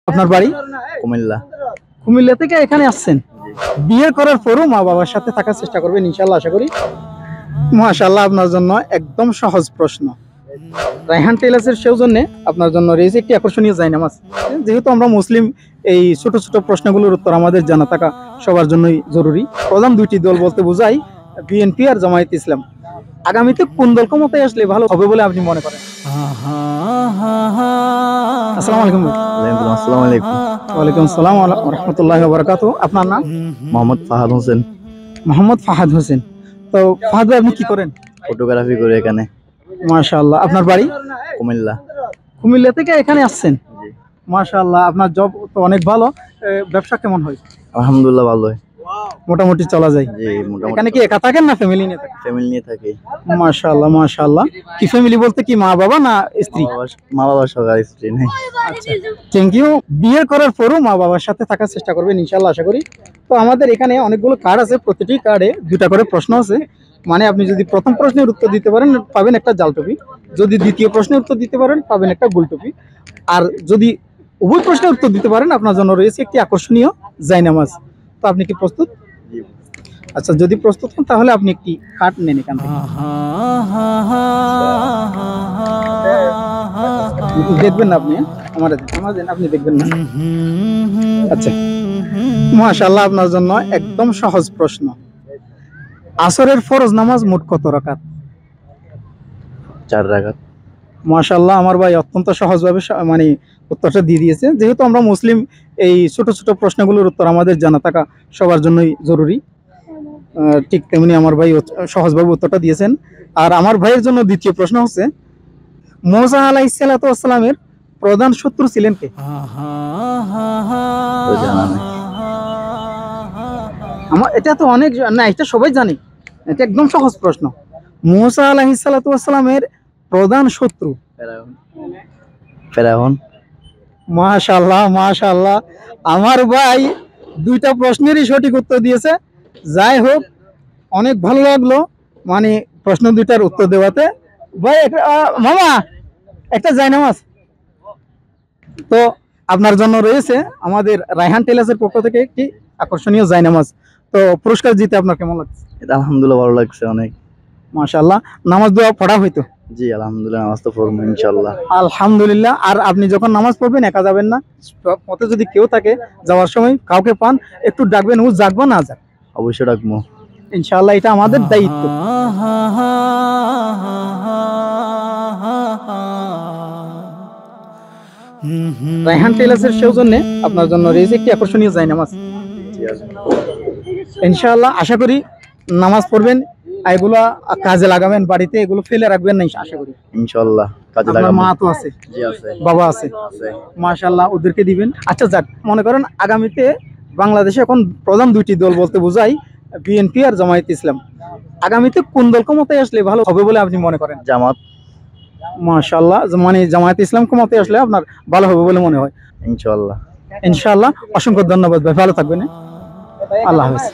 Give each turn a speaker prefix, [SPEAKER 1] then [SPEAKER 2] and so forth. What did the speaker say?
[SPEAKER 1] আপনার বাড়ি
[SPEAKER 2] কুমিল্লা।
[SPEAKER 1] কুমিল্লা থেকে এখানে আসছেন। বিয়ে করার পরও মা বাবার সাথে থাকার চেষ্টা করবেন ইনশাআল্লাহ, আশা করি। মাশাআল্লাহ, আপনার জন্য একদম সহজ প্রশ্ন। রায়হান টেলার্সের সৌজন্যে আপনার জন্য রয়েছে একটি আকর্ষণীয় জায়নামাজ। যেহেতু আমরা মুসলিম, এই ছোট ছোট প্রশ্নগুলোর উত্তর আমাদের জানা থাকা সবার জন্যই জরুরি। প্রধান দুইটি দল বলতে বোঝাই বিএনপি আর জামায়াত ইসলাম। আগামীতে কোন দল ক্ষমতায় আসলে ভালো হবে বলে আপনি মনে করেন? আসসালামু আলাইকুম।
[SPEAKER 2] আসসালামু আলাইকুম।
[SPEAKER 1] ওয়ালাইকুম আসসালাম ওয়া রাহমাতুল্লাহি ওয়া বারাকাতুহু। আপনার নাম?
[SPEAKER 2] মোহাম্মদ ফাহাদ হোসেন।
[SPEAKER 1] মোহাম্মদ ফাহাদ হোসেন। তো ফাহাদ ভাই, আপনি কি করেন?
[SPEAKER 2] ফটোগ্রাফি করে এখানে।
[SPEAKER 1] মাশাআল্লাহ, আপনার বাড়ি
[SPEAKER 2] কুমিল্লা।
[SPEAKER 1] কুমিল্লা থেকে এখানে আসছেন। মাশাআল্লাহ, আপনার জব তো অনেক ভালো। ব্যবসা কেমন হয়?
[SPEAKER 2] আলহামদুলিল্লাহ ভালোই।
[SPEAKER 1] মোটামুটি চলা যায়।
[SPEAKER 2] জি, মোটামুটি।
[SPEAKER 1] এখানে কি একা থাকেন না ফ্যামিলি নিয়ে থাকেন?
[SPEAKER 2] ফ্যামিলি নিয়ে থাকি।
[SPEAKER 1] মাশাআল্লাহ মাশাআল্লাহ। কি ফ্যামিলি বলতে কি মা বাবা না স্ত্রী?
[SPEAKER 2] মা বাবা সহ আর স্ত্রী নেই।
[SPEAKER 1] Thank you. বিয়ে করার পরও মা বাবার সাথে থাকার চেষ্টা করবেন ইনশাআল্লাহ, আশা করি। তো আমাদের এখানে অনেকগুলো কার্ড আছে, প্রতিটি কার্ডে দুটা করে প্রশ্ন আছে। মানে আপনি যদি প্রথম প্রশ্নের উত্তর দিতে পারেন পাবেন একটা জাল টুপি, যদি দ্বিতীয় প্রশ্নের উত্তর দিতে পারেন পাবেন একটা গোল টুপি, আর যদি উভয় প্রশ্নের উত্তর দিতে পারেন আপনার জন্য রয়েছে একটি আকর্ষণীয় জায়নামাজ। তো আপনি কি প্রস্তুত? আচ্ছা, যদি প্রস্তুত হন তাহলে আপনি একটি কার্ড নেন এখান থেকে। দেখবেন না আপনি? আমার আপনি দেখবেন না? আচ্ছা, মাশাআল্লাহ, আপনার জন্য একদম সহজ প্রশ্ন। আসরের ফরজ নামাজ মোট কত রাকাত?
[SPEAKER 2] 4 রাকাত।
[SPEAKER 1] মাশাআল্লাহ, আমার ভাই অত্যন্ত সহজভাবে মানে উত্তরটা দিয়ে দিয়েছে। যেহেতু আমরা মুসলিম, এই ছোট ছোট প্রশ্নগুলোর উত্তর আমাদের জানা থাকা সবার জন্যই জরুরি। ঠিক তেমনি আমার ভাই সহজভাবে উত্তরটা দিয়েছেন। আর আমার ভাইয়ের জন্য দ্বিতীয় প্রশ্ন হচ্ছে, মুসা আলাইহিস সালাতু ওয়াস সালামের প্রধান শত্রু ছিলেন কে? আমার এটা তো অনেক না, এটা সবাই জানে, এটা একদম সহজ প্রশ্ন। মুসা আলাইহিস সালাতু ওয়াস সালামের প্রধান শত্রু?
[SPEAKER 2] ফেরাউন।
[SPEAKER 1] মাশাআল্লাহ মাশাআল্লাহ, আমার ভাই দুইটা প্রশ্নেরই সঠিক উত্তর দিয়েছে। যাই হোক, অনেক ভালো লাগলো মানে প্রশ্ন দুইটার উত্তর দেওয়াতে। ভাই মামা একটা জায়নামাজ। তো আপনার জন্য রয়েছে আমাদের রায়হান টেলার্সের পক্ষ থেকে একটি আকর্ষণীয় জায়নামাজ। তো পুরস্কার জিতে আপনার কেমন লাগছে?
[SPEAKER 2] এটা আলহামদুলিল্লাহ ভালো লাগছে অনেক।
[SPEAKER 1] মাশাআল্লাহ, নামাজ দোয়া পড়া হয়তো?
[SPEAKER 2] জি আলহামদুলিল্লাহ, নামাজ তো পড়বো ইনশাআল্লাহ।
[SPEAKER 1] আলহামদুলিল্লাহ। আর আপনি যখন নামাজ পড়বেন একা যাবেন না, পথে যদি কেউ থাকে যাওয়ার সময় কাউকে পান একটু ডাকবেন, ও যাকবা না যাক
[SPEAKER 2] অবশ্যই ডাকবো
[SPEAKER 1] ইনশাআল্লাহ, এটা আমাদের দায়িত্ব। রায়হান টেলার্সের সৌজন্যে আপনার জন্য রয়েছে একটি আকর্ষণীয় জায়নামাজ। ইনশাআল্লাহ, আশা করি নামাজ পড়বেন, এগুলো কাজে লাগাবেন, বাড়িতে এগুলো ফেলে রাখবেন না আশা করি
[SPEAKER 2] ইনশাআল্লাহ। কাজে
[SPEAKER 1] আপনার
[SPEAKER 2] লাগাবো।
[SPEAKER 1] মা তো আছে?
[SPEAKER 2] জি আছে।
[SPEAKER 1] বাবা আছে? মাশাআল্লাহ, ওদেরকে দিবেন। আচ্ছা যাক, মনে করেন আগামীতে বাংলাদেশে এখন প্রধান দুইটি দল বলতে বোঝাই বিএনপি আর জামায়াত ইসলাম। আগামীতে কোন দল ক্ষমতায় আসলে ভালো হবে বলে আপনি মনে করেন?
[SPEAKER 2] জামাত।
[SPEAKER 1] মাশাআল্লাহ, মানে জামায়াত ইসলাম ক্ষমতায় আসলে আপনার ভালো হবে বলে মনে হয়?
[SPEAKER 2] ইনশাআল্লাহ।
[SPEAKER 1] ইনশাআল্লাহ, অসংখ্য ধন্যবাদ ভাই, ভালো থাকবেন। আল্লাহ হাফেজ।